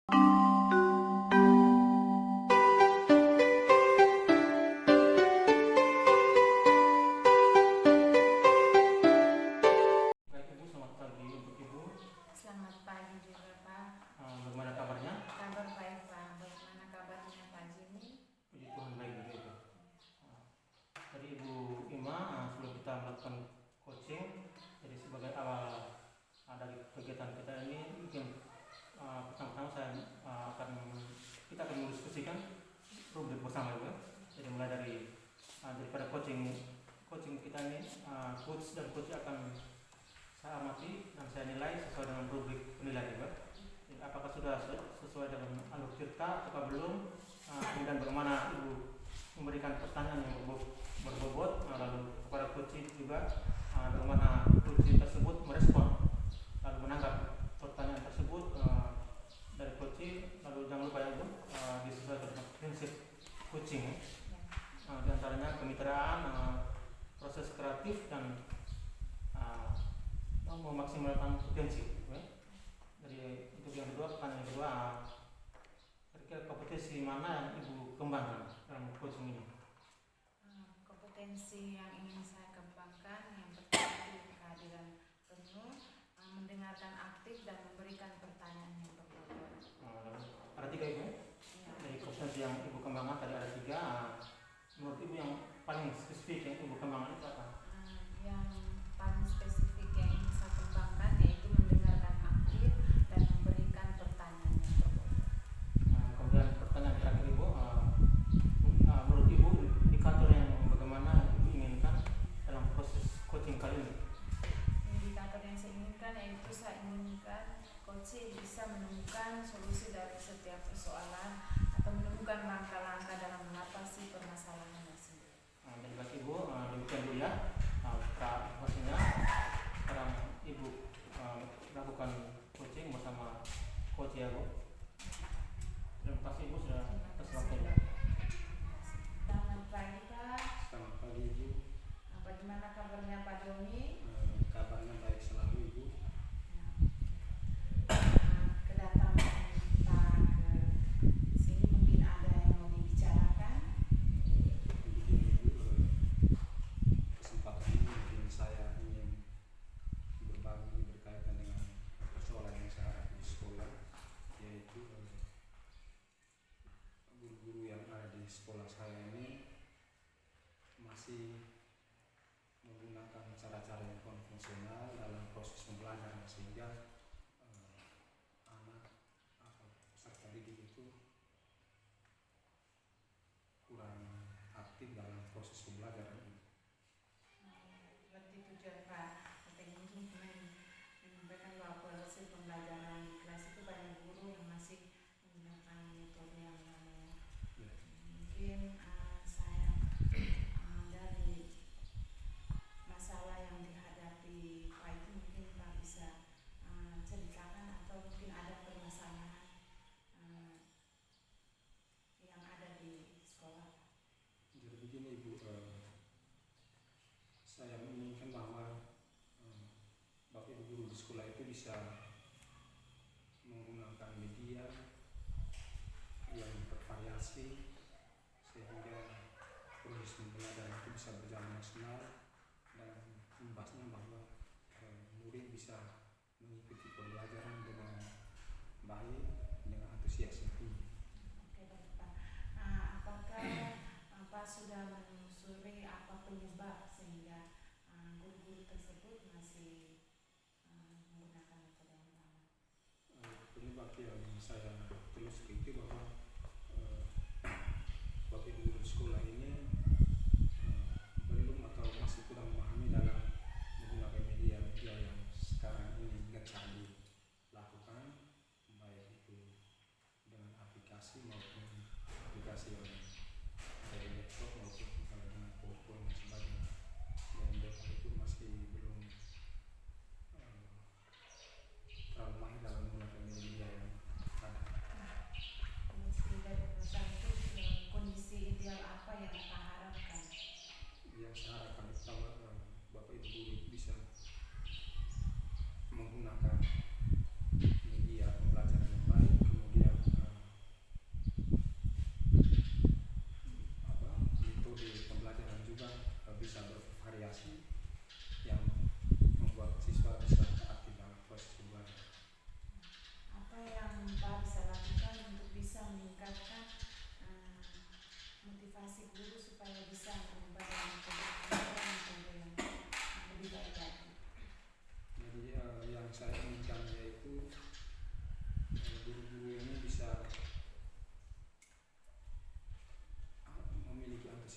Baik Ibu, selamat pagi untuk Ibu. Selamat pagi juga Pak. Bagaimana kabarnya? Kabar baik Pak. Bagaimana kabarnya Pak Jimmy? Puji Tuhan baik juga Ibu. Tadi Ibu Ima sebelum kita melakukan coaching, jadi sebagai awal dari kegiatan kita ini mungkin pertama-tama kita akan mendiskusikan rubrik bersama Ibu. Jadi mulai daripada coaching kita ini, coach dan coach akan saya amati dan saya nilai sesuai dengan rubrik penilaian Ibu. Jadi apakah sudah sesuai dengan alur cerita atau belum, kemudian bagaimana Ibu memberikan pertanyaan yang berbobot, lalu kepada coach juga bagaimana coach tersebut merespon lalu menanggapi pertanyaan tersebut dari coach. Lalu jangan lupa ya Ibu, disesuaikan dengan prinsip coaching, di antaranya kemitraan, proses kreatif, dan memaksimalkan potensi. Jadi untuk yang kedua, pertanyaan kedua, kira-kira kompetensi mana yang Ibu kembangkan dalam coaching ini? Kompetensi yang ingin saya kembangkan yang pertama itu kehadiran penuh, mendengarkan aktif dan memberikan pertanyaan yang berbobot. Ada tiga Ibu. Dari kompetensi yang Ibu kembangkan tadi ada tiga. Menurut Ibu yang paling spesifik yang Ibu kembangkan itu apa? Yang paling spesifik yang ingin saya kembangkan yaitu mendengarkan aktif dan memberikan pertanyaan yang berbobot. Kemudian pertanyaan terakhir Ibu, menurut Ibu indikator yang bagaimana Ibu inginkan dalam proses coaching kali ini? Indikator yang saya inginkan yaitu saya inginkan coach bisa menemukan solusi dari setiap persoalan atau menemukan langkah-langkah dalam mengatasi permasalahan tersebut. Jadi bagi Ibu demikian dulu ya. Pastinya sekarang Ibu melakukan coaching bersama coach ya Bu. Terima kasih Ibu sudah atas waktunya. Selamat pagi Pak. Selamat pagi Ibu. Bagaimana kabarnya Pak Doni? Kabarnya baik selalu Ibu. Kedatangan Pak ke sini mungkin ada yang mau dibicarakan. Begini Ibu, kesempatan ini mungkin saya ingin berbagi berkaitan dengan persoalan yang saya hadapi di sekolah, yaitu guru-guru yang ada di sekolah saya ini masih menggunakan cara-cara yang konvensional dalam proses pembelajaran, sehingga anak atau peserta didik itu kurang aktif dalam proses pembelajaran ini. Seperti tujuan Pak, penting untuk menyampaikan bahwa proses pembelajaran di kelas itu banyak guru yang masih menggunakan metode yang lama. Mungkin saya dari masalah yang dihadapi Pak itu mungkin Pak bisa ceritakan atau mungkin ada permasalahan yang ada di sekolah. Jadi begini Ibu, saya menginginkan bahwa Bapak Ibu guru di sekolah itu bisa menggunakan media yang bervariasi sehingga proses pembelajaran itu bisa berjalan maksimal, dan imbasnya bahwa murid bisa mengikuti pembelajaran dengan baik, dengan antusias yang tinggi. Oke baik Pak. Apakah Pak sudah menelusuri apa penyebab sehingga guru-guru tersebut masih menggunakan metode yang lama? Penyebab yang saya telusuri itu bahwa Bapak Ibu guru sekolah ini belum atau masih kurang memahami dalam menggunakan media-media yang sekarang ini gencar dilakukan, baik itu dengan aplikasi maupun aplikasi yang dari laptop maupun dengan PowerPoint dan sebagainya. Dan mereka itu masih belum terlalu mahir dalam menggunakan media yang ada. Meski dari perusahaan itu kondisi ideal apa yang Pak harapkan? Yang saya harapkan itu Bapak Ibu guru bisa menggunakan media pembelajaran yang baik, kemudian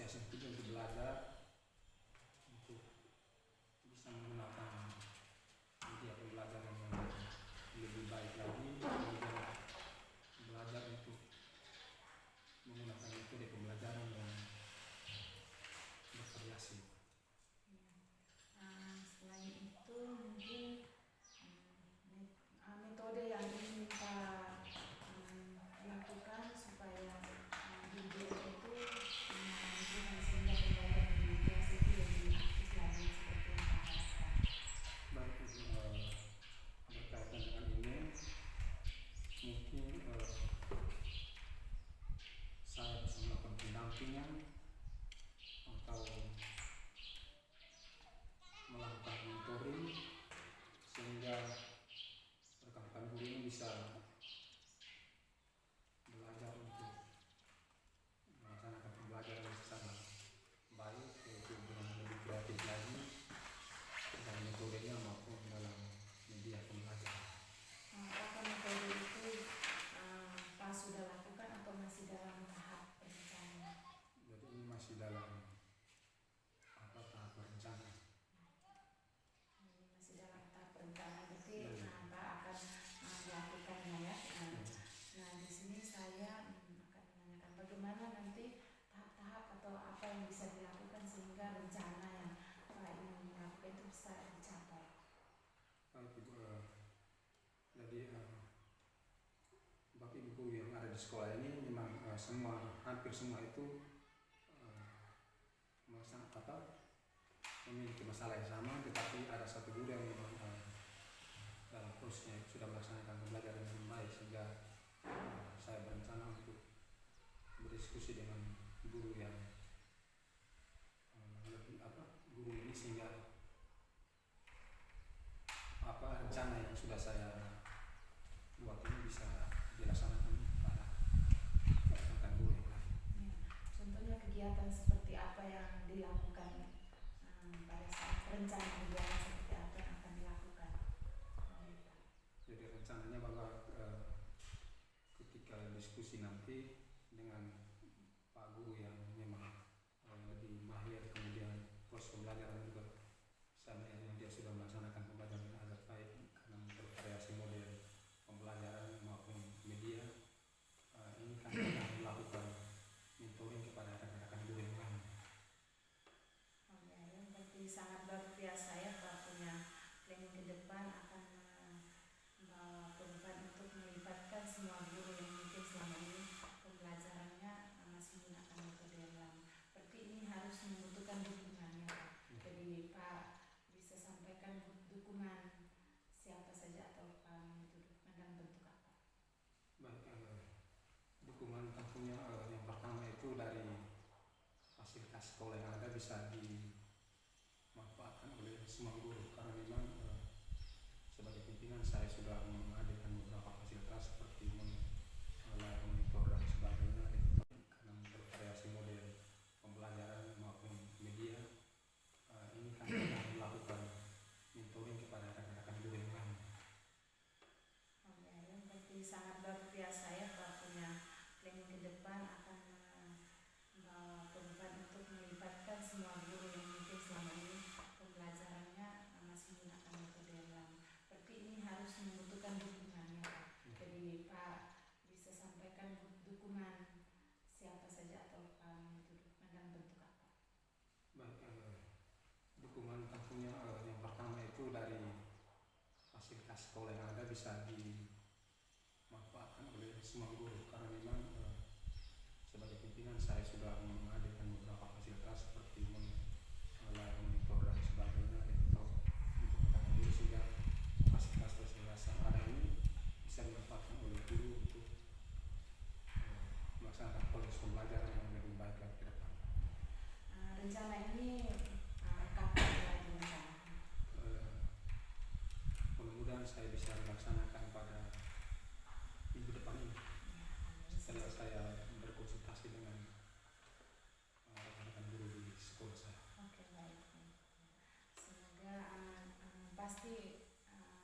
antusiasme juga untuk belajar, untuk bisa menggunakan media pembelajaran yang lebih baik lagi, kemudian belajar untuk menggunakan metode pembelajaran yang bervariasi. Selain itu mungkin metode yang ingin Pak lakukan supaya guru itu memahami sehingga pembelajaran di kelas itu lebih aktif lagi seperti yang Pak harapkan. Baik, berkaitan dengan ini mungkin saya bisa melakukan pendampingan atau melakukan mentoring sehingga rekan-rekan guru ini bisa belajar untuk melaksanakan pembelajaran secara baik, yaitu dengan lebih kreatif lagi dalam metodenya maupun dalam media pembelajaran. Apakah metode itu Pak sudah lakukan atau masih dalam tahap perencanaan? Jadi ini masih dalam tahap berencana. Masih dalam tahap perencanaan, berarti Pak akan melakukannya ya. Nah di sini saya akan menanyakan bagaimana nanti tahap-tahap atau apa yang bisa dilakukan sehingga rencana yang Pak ingin melakukan itu bisa dicapai. Jadi Bapak Ibu guru yang ada di sekolah ini memang hampir semua itu memiliki masalah yang sama, tetapi ada satu guru yang memang dalam prosesnya sudah melaksanakan pembelajaran dengan baik, sehingga saya berencana untuk berdiskusi dengan guru yang guru ini sehingga rencana yang sudah saya buat ini bisa dilaksanakan pada rekan guru yang lain. Contohnya kegiatan seperti apa yang dilakukan pada saat rencana kegiatan seperti apa yang akan dilakukan? Jadi rencananya bahwa ketika diskusi nanti dengan Pak Guru yang memang lebih mahir, kemudian proses pembelajaran juga saya melihat dia sudah melaksanakan pembelajaran dengan agak baik karena bervariasi model pembelajaran maupun media. Ini kan akan melakukan mentoring kepada rekan-rekan guru yang lain. Berarti sangat luar biasa ya Pak punya planning ke depan akan perubahan untuk melibatkan semua guru yang mungkin selama ini pembelajarannya masih menggunakan metode yang lama. Berarti ini harus membutuhkan dukungannya Pak. Jadi Pak bisa sampaikan dukungan siapa saja atau itu dukungan dalam bentuk apa? Baik, dukungan tentunya yang pertama itu dari fasilitas sekolah yang ada bisa dimanfaatkan oleh semua guru, karena memang sebagai pimpinan saya sudah menghadirkan beberapa fasilitas seperti layar monitor dan sebagainya, karena bervariasi model pembelajaran maupun media. Ini kan akan melakukan mentoring kepada rekan-rekan guru yang lain. Berarti sangat luar biasa ya Pak punya planning ke depan akan perubahan untuk melibatkan semua guru yang mungkin selama ini pembelajarannya masih menggunakan metode yang lama. Berarti ini harus membutuhkan dukungannya Pak. Jadi Pak bisa sampaikan dukungan siapa saja atau itu dukungan dalam bentuk apa? Baik, dukungan tentunya yang pertama itu dari fasilitas sekolah yang ada bisa dimanfaatkan oleh semua guru, karena memang sebagai pimpinan saya sudah menghadirkan beberapa fasilitas seperti layar monitor dan sebagainya untuk rekan guru, sehingga fasilitas yang ada ini bisa dimanfaatkan oleh guru untuk melaksanakan proses pembelajaran yang lebih baik lagi ke depan. Rencana ini kapan lagi rencana? Mudah-mudahan saya bisa melaksanakan pada minggu depan ini, setelah saya berkonsultasi dengan rekan-rekan guru di sekolah saya. Oke, baik. Semoga pasti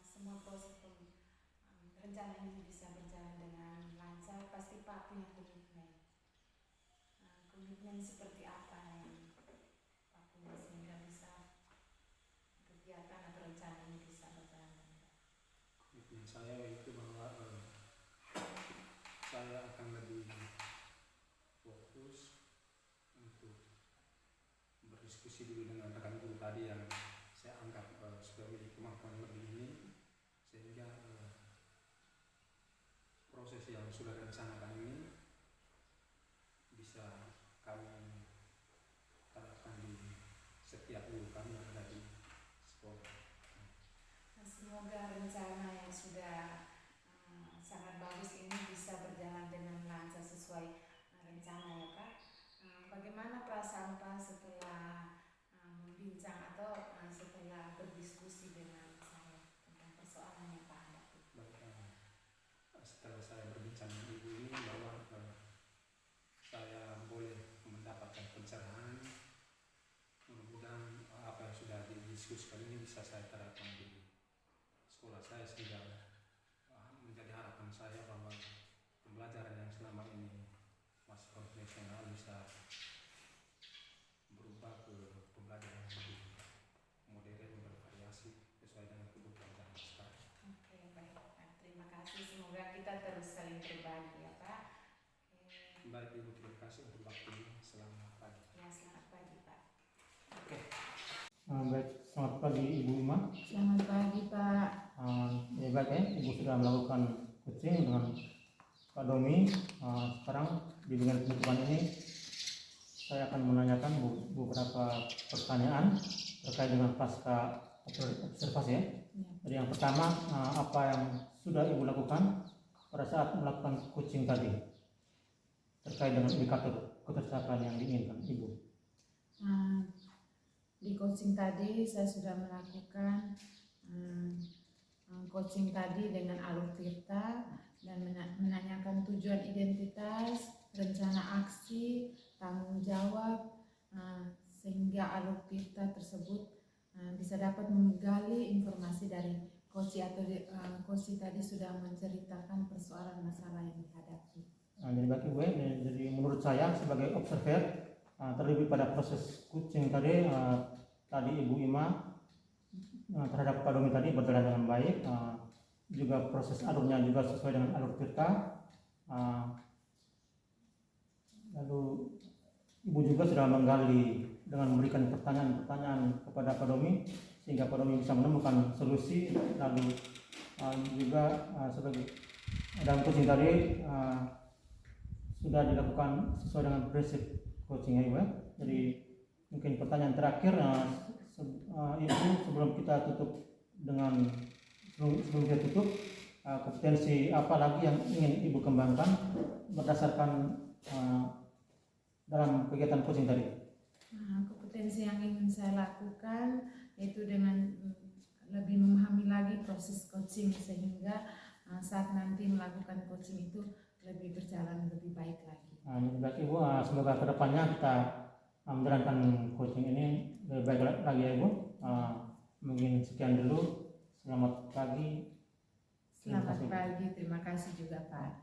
semua proses rencana ini bisa berjalan dengan lancar. Pasti Pak punya komitmen. Komitmen seperti apa saya itu bahwa saya akan lebih fokus untuk berdiskusi dulu dengan rekan guru tadi yang saya anggap sudah memiliki kemampuan lebih ini, sehingga proses yang sudah direncanakan ini bisa kami terapkan di setiap guru kami yang ada di sekolah. Semoga rencana yang sudah sangat bagus ini bisa berjalan dengan lancar sesuai rencana ya Pak. Bagaimana perasaan Pak setelah membincang atau setelah berdiskusi dengan saya tentang persoalan yang Pak hadapi? Setelah saya berbincang dengan ibu ini bahwa saya boleh mendapatkan pencerahan, mudah-mudahan apa yang sudah didiskusikan ini bisa saya terapkan di sekolah saya, sehingga menjadi harapan saya bahwa pembelajaran yang selama ini masih konvensional bisa berubah ke pembelajaran yang lebih modern, bervariasi sesuai dengan kebutuhan zaman sekarang. Oke, baik Pak. Terima kasih. Semoga kita terus saling berbagi ya Pak. Baik Ibu, terima kasih untuk waktunya. Selamat pagi. Ya, selamat pagi Pak. Baik, selamat pagi Ibu Ima. Selamat pagi Pak. Ya baik ya, Ibu sudah melakukan coaching dengan Pak Domi. Sekarang di bagian penutupan ini saya akan menanyakan beberapa pertanyaan terkait dengan pasca observasi ya. Jadi yang pertama, apa yang sudah Ibu lakukan pada saat melakukan coaching tadi terkait dengan indikator ketercapaian yang diinginkan Ibu? Di coaching tadi saya sudah melakukan coaching tadi dengan alur tirta dan menanyakan tujuan identitas, rencana aksi, tanggung jawab, sehingga alur tirta tersebut bisa dapat menggali informasi dari coach atau coach tadi sudah menceritakan persoalan masalah yang dihadapi. Jadi bagi gue, jadi menurut saya sebagai observer, terlebih pada proses coaching tadi, tadi Ibu Ima terhadap Pak Domi tadi berjalan dengan baik, juga proses alurnya juga sesuai dengan alur tirta. Lalu Ibu juga sudah menggali dengan memberikan pertanyaan-pertanyaan kepada Pak Domi sehingga Pak Domi bisa menemukan solusi. Lalu juga sebagai dalam coaching tadi sudah dilakukan sesuai dengan prinsip coaching Ibu ya. Jadi mungkin pertanyaan terakhir Ibu, sebelum kita tutup sebelum kita tutup, kompetensi apa lagi yang ingin Ibu kembangkan berdasarkan dalam kegiatan coaching tadi? Kompetensi yang ingin saya lakukan yaitu dengan lebih memahami lagi proses coaching sehingga saat nanti melakukan coaching itu lebih berjalan lebih baik lagi. Berarti Ibu, semoga kedepannya kita menjalankan coaching ini lebih baik lagi ya Ibu. Mungkin sekian dulu. Selamat pagi. Selamat pagi, terima kasih juga Pak.